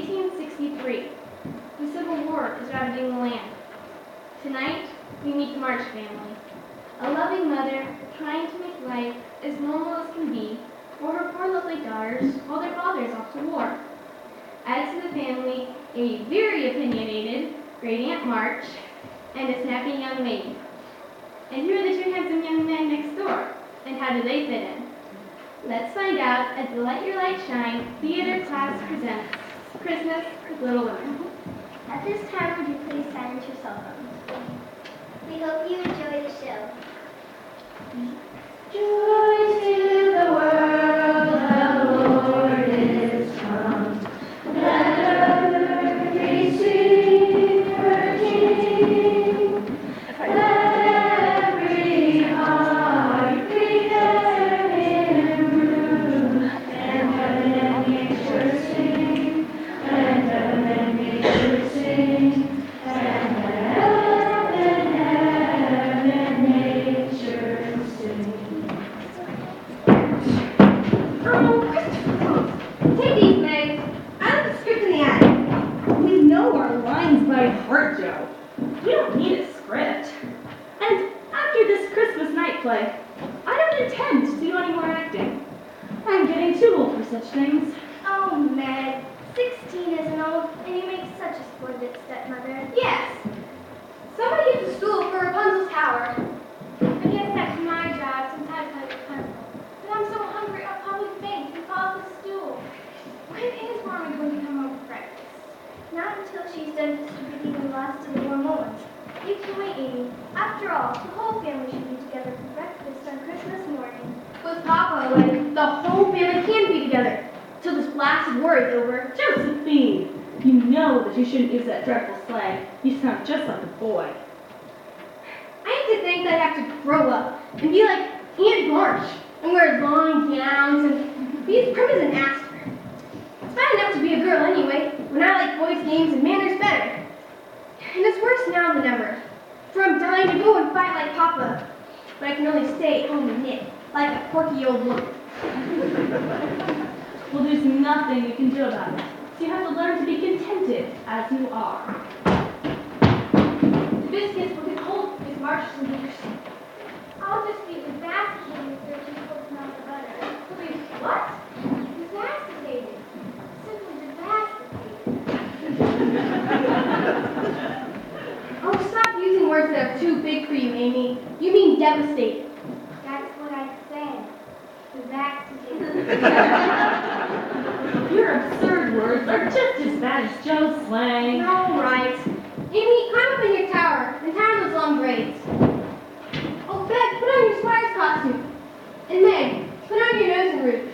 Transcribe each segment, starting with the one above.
1863. The Civil War is ravaging the land. Tonight, we meet the March family, a loving mother trying to make life as normal as can be for her four lovely daughters while their father is off to war. Add to the family a very opinionated great Aunt March and a snappy young maid. And who are the two handsome young men next door? And how do they fit in? Let's find out as the Let Your Light Shine theater class presents Christmas with Little Women. At this time, would you please silence your cell phones? We hope you enjoy the show. Joy to the world, the Lord is come. Let earth receive her King. Let every heart prepare Him room, and heaven and nature sing, and heaven and nature sing, and heaven and nature sing. Take these, Meg. I have the script in the attic. We know our lines by heart, Joe. We don't need a script. And after this Christmas night play, I don't intend to do any more acting. I'm getting too old for such things. Oh, Meg, 16 isn't old, and you make such a splendid stepmother. Yes. Somebody get to school for Rapunzel's tower. I guess that's my job since I play Rapunzel. But I'm so hungry I'll probably faint and fall off the stool. When is Mommy going to come home for breakfast? Not until she's done distributing the lots to the warm ones. You can wait, Amy. After all, the whole family should be together for breakfast on Christmas morning. With Papa away, the whole family can be together till this blasted war is over. Josephine, you know that you shouldn't use that dreadful slang. You sound just like a boy. I hate to think that I have to grow up and be like Aunt March and wear long gowns and be as prim as an aster. It's bad enough to be a girl anyway, when I like boys' games and manners better. And it's worse now than ever, for I'm dying to go and fight like Papa, but I can only stay at home and knit, like a quirky old woman. Well, there's nothing you can do about it, so you have to learn to be contented as you are. The biscuits will get cold with March's and yours. I'll just be evacuated if there's equal amount of butter. You'll be what? Evacuated. Simply devastated. Oh, stop using words that are too big for you, Amy. You mean devastated. That's what I said. Evacuated. Your absurd words are just as bad as Joe's slang. All right. Amy, climb up in your tower and tie on those long braids. Oh, Beck, put on your spider's costume. And Meg, put on your nose and rouge.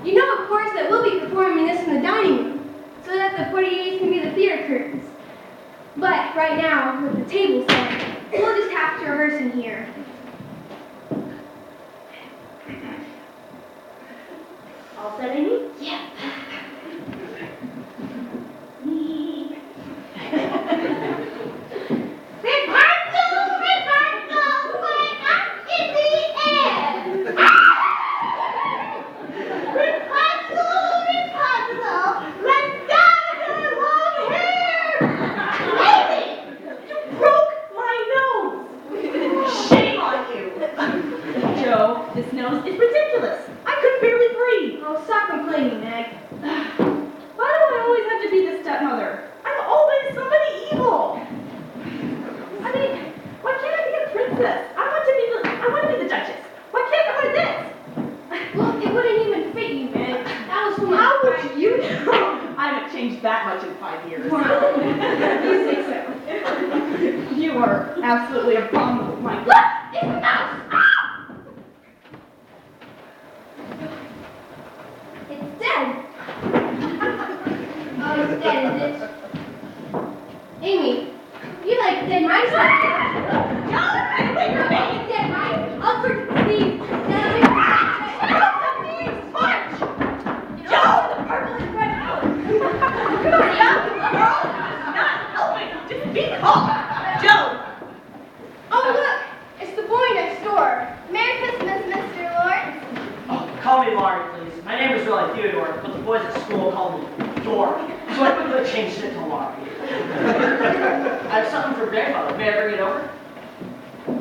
You know, of course, that we'll be performing this in the dining room, so that the 48s can be the theater curtains. But right now, with the table set, we'll just have to rehearse in here. All set, Amy? Yeah. Rapunzel, way up in the air! Rapunzel, let down her long hair! Amy! You broke my nose! Shame on you! Joe, this nose is ridiculous. I could barely breathe. Oh, stop complaining, Meg. Why do I always have to be the stepmother? I'm always somebody evil. I mean, why can't I be a princess? I want to be the Duchess. Why can't I wear this? Well, it wouldn't even fit you, Meg. That was when How would you know? I haven't changed that much in 5 years. You say so. You are absolutely abominable, my God. Look! It's a mouse! Ah! It's dead. Oh, it's dead, is it? Amy, you like dead mice? No, I like dead mice. I'll Steve. March! Joe, the purple and red color. Come on, young girl. Not helping. Just be calm. Joe. Oh, look. It's the boy next door. Merry Christmas, Mr. Lawrence. Oh, call me Laurie, please. My name is really Theodore, but the boys at school call me door, so I quickly changed it to lobby. I have something for grandfather. May I bring it over?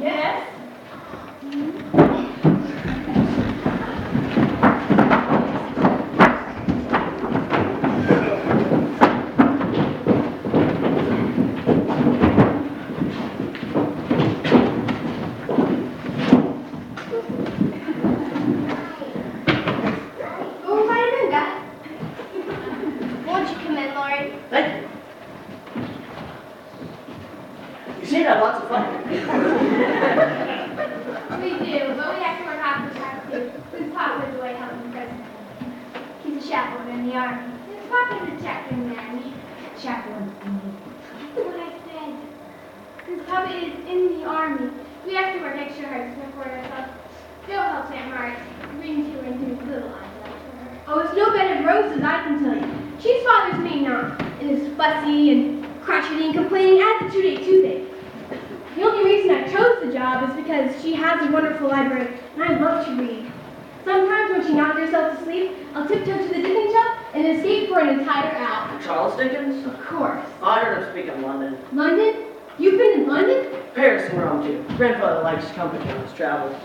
Yes? Go right in, Dad. Won't you come in, Lauren? Thank you. You seem to have lots of fun. We do, but we have to work hard for time too. His papa's away helping President. He's a chaplain in the army. His papa's a chaplain, Nanny. Chaplain. What I said. His papa is in the army. We have to work extra hard to support ourselves. Joe helps Aunt Marge bring to and do little eyes out to her. Oh, it's no bed of roses, I can tell you. She's father's main aunt, and is fussy and crotchety and complaining as a toothache. The only reason I chose the job is because she has a wonderful library, and I love to read. Sometimes when she nods herself to sleep, I'll tiptoe to the Dickens shelf and escape for an entire hour. Charles Dickens? Of course. I heard him speak in London. London? You've been in London? Paris and Rome, too. Grandfather likes company on his travels.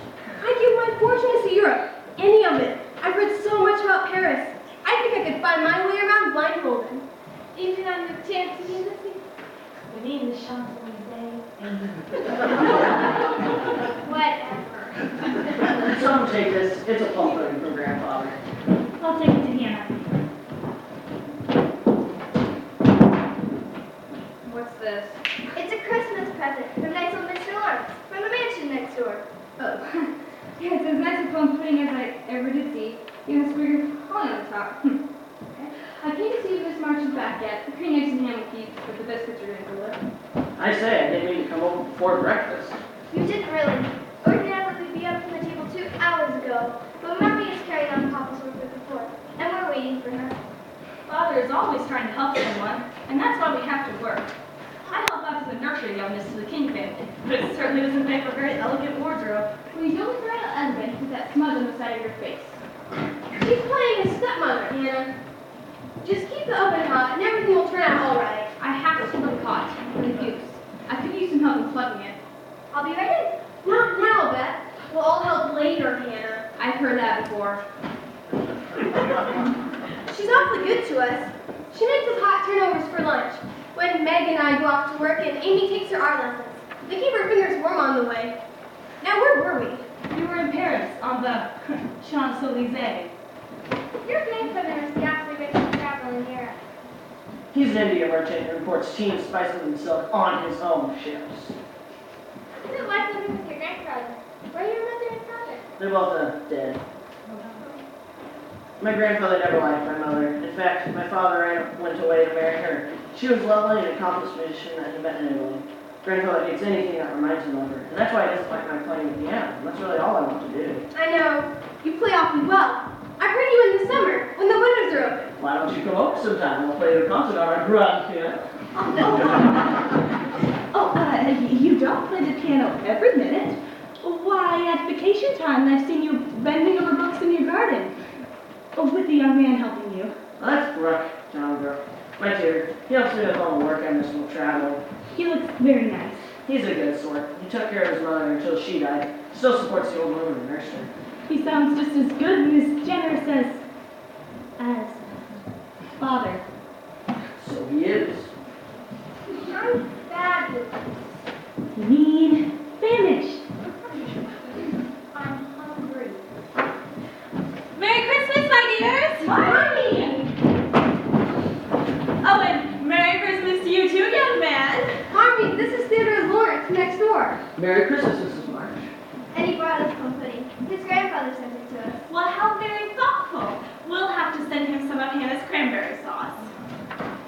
I'd give my fortune to see Europe. Any of it. I've heard so much about Paris. I think I could find my way around blindfolded. Even on the chance to see the sea. We mean the Champs-Elysees. Whatever. Some take this. It's a fault learning from grandfather. I'll take it to Hannah. What's this? It's a Christmas present from nice old Mr. Lawrence from the mansion next door. Oh. Yeah, it's as nice a plum pudding as I ever did see. You know, square holly on the top. Okay. I came to see if Miss March is back yet. The cream eggs and ham and peas, but the biscuits are going to deliver. I say, I didn't mean to come over before breakfast. You didn't really. Ordinarily we'd be up from the table 2 hours ago, but Mommy is carrying on Papa's work with the floor, and we're waiting for her. Father is always trying to help someone, and that's why we have to work. I help out as a nursery governess to the King family, but it certainly doesn't make for a very elegant wardrobe. Well, you don't look very elegant with that smudge on the side of your face. She's playing a stepmother, Hannah. Just keep the oven hot and everything will turn out all right. I have to look hot for the goose. I could use some help in plugging it. I'll be right in. Not now, Beth. We'll all help later, Hannah. I've heard that before. She's awfully good to us. She makes us hot turnovers for lunch. When Meg and I go off to work and Amy takes her art lessons. They keep her fingers warm on the way. Now, where were we? We were in Paris on the Champs-Elysees. Your grandfather is the observation travel in Europe. He's an India merchant and imports tea and spices and silk on his own ships. What's it like living with your grandfather? Where are your mother and father? They're both dead. My grandfather never liked my mother. In fact, my father went away to marry her. She was lovely and accomplished musician that he met in Italy. Grandfather hates anything that reminds him of her, and that's why he doesn't like my playing the piano. And that's really all I want to do. I know. You play awfully well. I bring you in the summer, when the windows are open. Why don't you come over sometime? We'll play you a concert on our grand piano. You don't play the piano every minute. Why, at vacation time, I've seen you bending over books in your garden. With the young man helping you. Well, that's Brooke, John Brooke. My tutor. He helps me with all the work I miss while traveling. He looks very nice. He's a good sort. He took care of his mother until she died. Still supports the old woman who nursed her. He sounds just as good and as generous as father. So he is. I'm fabulous. You mean famished. I'm hungry. Merry Christmas, my dears! Mommy! Oh, and Merry Christmas to you too, young man! Mommy, this is Theodore Lawrence next door. Merry Christmas, Mrs. March. And he brought us plum pudding. His grandfather sent it to us. Well, how very thoughtful. We'll have to send him some of Hannah's cranberry sauce.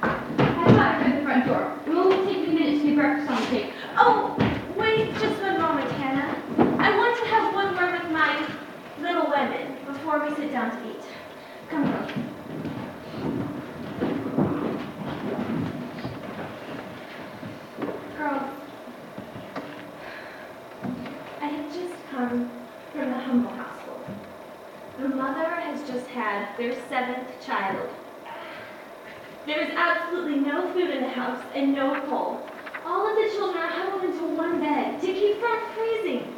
I thought I heard the front door. It will only take me minutes to get breakfast on the table. Oh, wait just one moment, Hannah. I want to have one word with my little women before we sit down to eat. Come on. Girls, I have just come from the Humble household. The mother has just had their 7th child. There is absolutely no food in the house and no coal. All of the children are huddled into one bed to keep from freezing.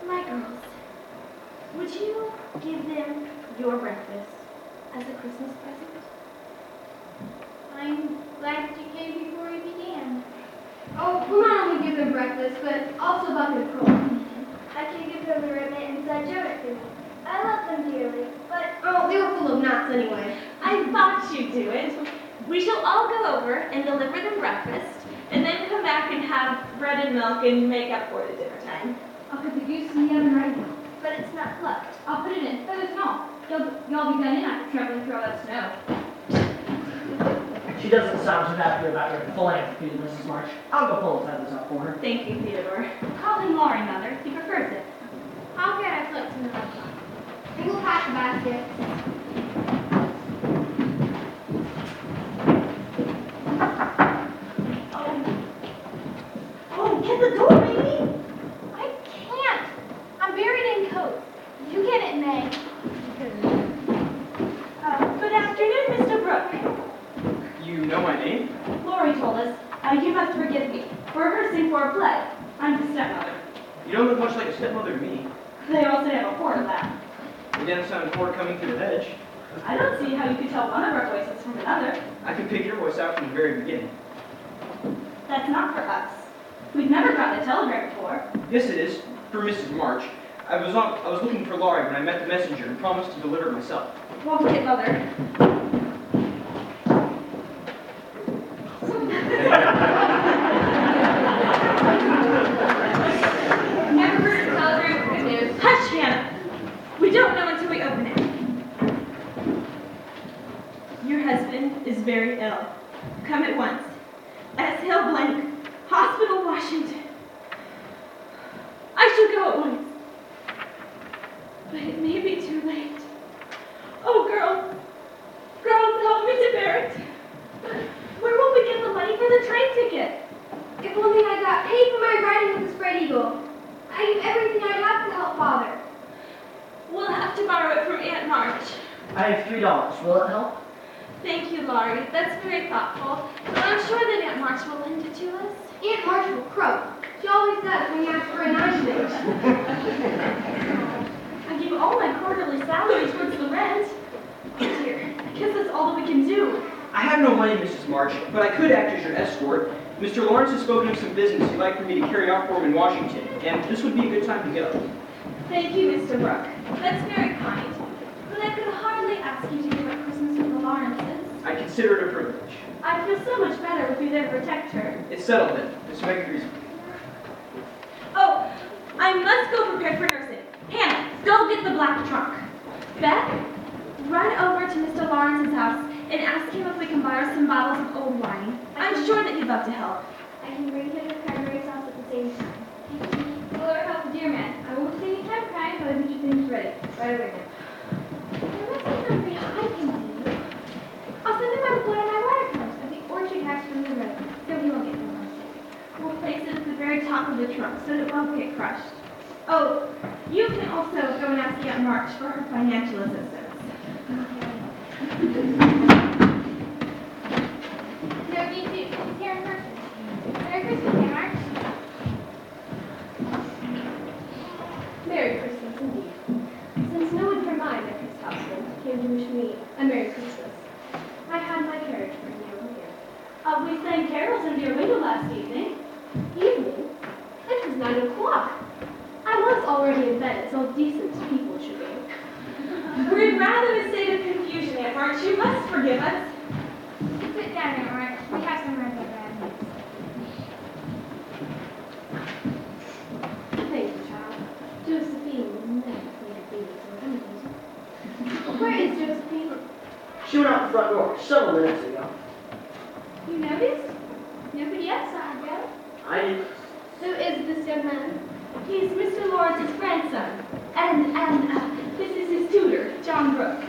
My girls, would you give them your breakfast as a Christmas present? I'm glad you came before we began. Oh, we'll not only give them breakfast, but also a bucket of coal. I can give them the ribbon and send Jonah to me. I love them dearly, but Oh, they were full of knots anyway. I thought you'd do it. We shall all go over and deliver them breakfast, and then come back and have bread and milk and make up for it at dinner time. I'll put the goose in the oven right now. but it's not plucked. I'll put it in. Let us know. Y'all be done in after traveling through all that snow. She doesn't sound too happy about your philanthropy, Mrs. March. I'll go pull his head this up for her. Thank you, Theodore. Call him Laurie, Mother. He prefers it. I'll get our floats in the back. And we'll pack the basket. Oh, get the door, baby! I can't. I'm buried in coats. You get it, May. Good afternoon, Mr. Brooke. You know my name? Laurie told us. You must forgive me. We're rehearsing for a play. I'm the stepmother. You don't look much like a stepmother to me. They also have a horror laugh. You didn't sound forward coming through the hedge. I don't see how you could tell one of our voices from another. I could pick your voice out from the very beginning. That's not for us. We've never gotten a telegram before. Yes, it is. For Mrs. March. I was looking for Laurie when I met the messenger and promised to deliver it myself. Won't forget, Mother. Never heard of telegram with good news. Hush, Hannah. We don't know until we open it. Your husband is very ill. Come at once. S. Hill Blank, Hospital, Washington. I shall go at once. But it may be too late. Oh, girls. Girls, help me to bear it. Where will we get the money for the train ticket? If only I got paid for my riding with the spread eagle. I give everything I have to help Father. We'll have to borrow it from Aunt March. I have $3. Will it help? Thank you, Laurie. That's very thoughtful. But I'm sure that Aunt March will lend it to us. Aunt March will croak. She always does when you ask for a nice I give all my quarterly salary towards the rent. Oh dear, I guess that's all that we can do. I have no money, Mrs. March, but I could act as your escort. Mr. Lawrence has spoken of some business he'd like for me to carry out for him in Washington, and this would be a good time to go. Thank you, Mr. Brooke. That's very kind. But I could hardly ask you to give up Christmas with the Lawrences. I consider it a privilege. I feel so much better with you there to protect her. It's settled then. Miss Mercury's. Oh, I must go prepare for nursing. Hannah, go get the black trunk. Beth, run over to Mr. Lawrence's house and ask him if we can borrow some bottles of old wine. I'm sure that he'd love to help. I can bring him the cranberry sauce at the same time. Will our help, dear man. I won't stay any time crying until I get your things ready. Right away now. There must be something I can do. I'll send him out one of my watercolors at the orchard house from the road, so he won't get no more sick. We'll place it at the very top of the trunk so that it won't get crushed. Oh, you can also go and ask Aunt March for her financial assistance. No, you too. He's here in person. Merry Christmas, Aunt March. Merry Christmas, indeed. Since no one from my nephew's household came to wish me a Merry Christmas, I had my carriage bring me over here. We sang carols under your window last evening. Evening? It was 9 o'clock. I was already in bed, as all decent people should be. We're rather in a state of confusion, Aunt March. You must forgive us. Sit down, Aunt March. We have some red bad news. Thank you, child. Josephine will never think of being so uneasy. Where is Josephine? She went out the front door several minutes ago. You noticed? Nobody else saw her go. I didn't. Who is this young man? He's Mr. Lawrence's grandson. And this is his tutor, John Brooke.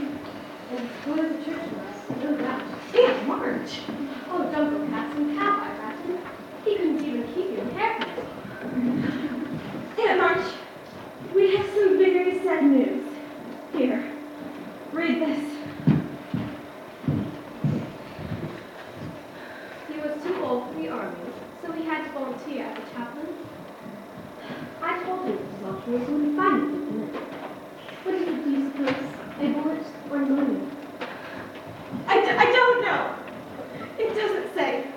And who is the church was? No doubt. Aunt March. Oh, don't go past him. Have I, Ratton? He couldn't even keep you in haircut. Aunt March, we have some very sad news. Here, read this. customers would find it with the money. What is it, do you suppose? A bullet or money? I don't know. It doesn't say.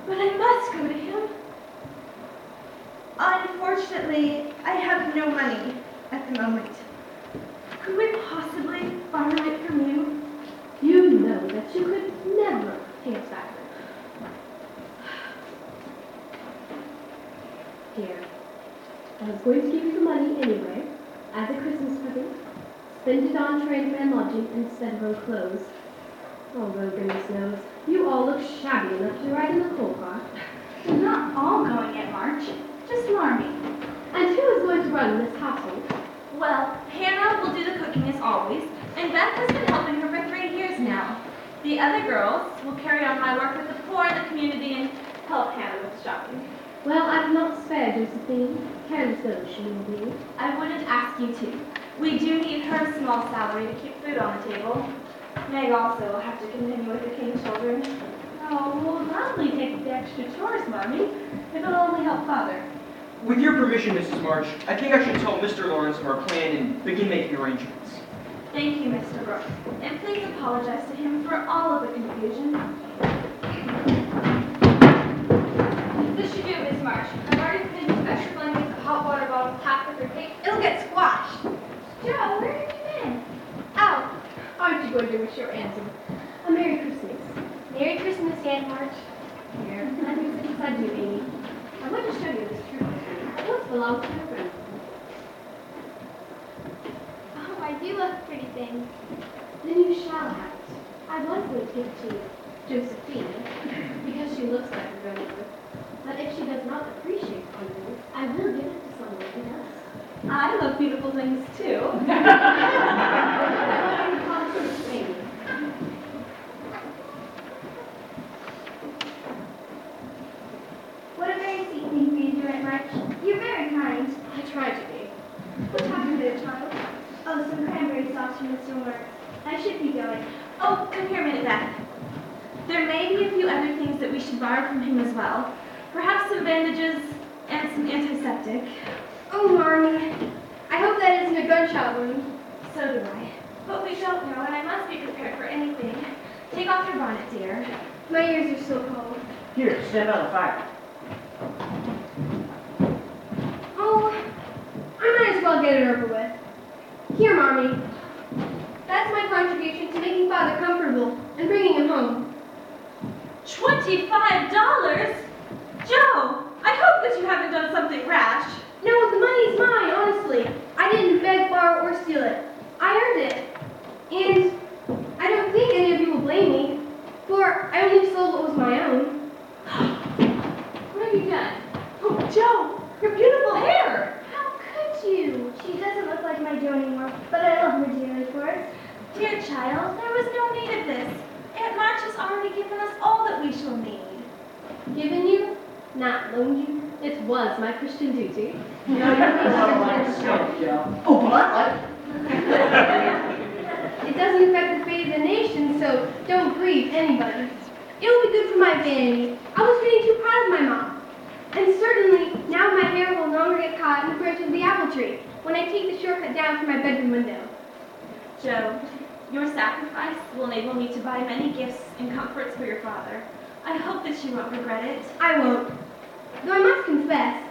But I must go to him. Unfortunately, I have no money at the moment. Could we possibly borrow it from you? You know that you could never pay us back. Here, I was going to give you the money anyway, as a Christmas present. Spend it on train and lodging instead of on clothes. Although, goodness knows, you all look shabby enough to ride in the coal car. We're not all going at March, just Marmee. And who is going to run this household? Well, Hannah will do the cooking as always, and Beth has been helping her for 3 years now. The other girls will carry on my work with the poor in the community and help Hannah with shopping. Well, I've not spared Josephine, careless though she may be. I wouldn't ask you to. We do need her small salary to keep food on the table. Meg also will have to continue with the King children. Oh, we'll gladly take the extra chores, Marmee, if it'll only help Father. With your permission, Mrs. March, I think I should tell Mr. Lawrence of our plan and begin making arrangements. Thank you, Mr. Brooks. And please apologize to him for all of the confusion. This should do, Miss March. I've already put in 2 extra blankets, a hot water bottle, half the fruit cake. It'll get squashed. Joe, where have you been? Out. Aren't you going to wish your auntie a Merry Christmas? Merry Christmas, Aunt March. Here, let me sit beside you, Amy. I want to show you this tree. It once belonged to your grandmother. Oh, I do love pretty things. Then you shall have it. I was going to give it to Josephine, because she looks like her grandmother. But if she does not appreciate ornaments, I will give it to someone who does. I love beautiful things too. Amy. What a very sweet thing for you to do, Aunt March. You're very kind. I try to be. What happened there, child? Oh, some cranberry sauce from Mr. Lawrence. I should be going. Oh, come here a minute, Beth. There may be a few other things that we should borrow from him as well. Perhaps some bandages and some antiseptic. Oh, Marmee. I hope that isn't a gunshot wound. So do I. But we don't know, and I must be prepared for anything. Take off your bonnet, dear. My ears are so cold. Here, stand by the fire. Oh, I might as well get it over with. Here, Marmee. That's my contribution to making Father comfortable and bringing him home. $25? Joe, I hope that you haven't done something rash. No, the money's mine, honestly. I didn't beg, borrow, or steal it. I earned it. And I don't think any of you will blame me, for I only sold what was my own. What have you done? Oh, Joe, your beautiful hair. How could you? She doesn't look like my Jo anymore, but I love her dearly for it. Dear child, there was no need of this. Aunt March has already given us all that we shall need. Given you, not loaned you. It was my Christian duty. Oh, but I like It doesn't affect the fate of the nation, so don't grieve anybody. It will be good for my vanity. I was getting too proud of my mom. And certainly, now my hair will no longer get caught in the branch of the apple tree when I take the shortcut down from my bedroom window. Joe, your sacrifice will enable me to buy many gifts and comforts for your father. I hope that you won't regret it. I won't. Though I must confess,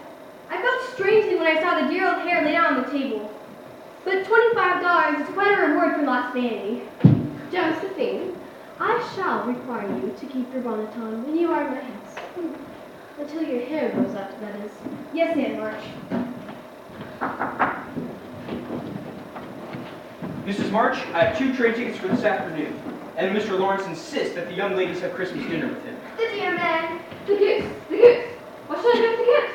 I felt strangely when I saw the dear old hair laid out on the table. But $25 is quite a reward for lost vanity. Josephine, I shall require you to keep your bonnet on when you are in my house. Until your hair grows up, that is. Yes, Aunt March. Mrs. March, I have 2 train tickets for this afternoon, and Mr. Lawrence insists that the young ladies have Christmas dinner with him. The dear man. The goose, the goose. What shall I do with the goose?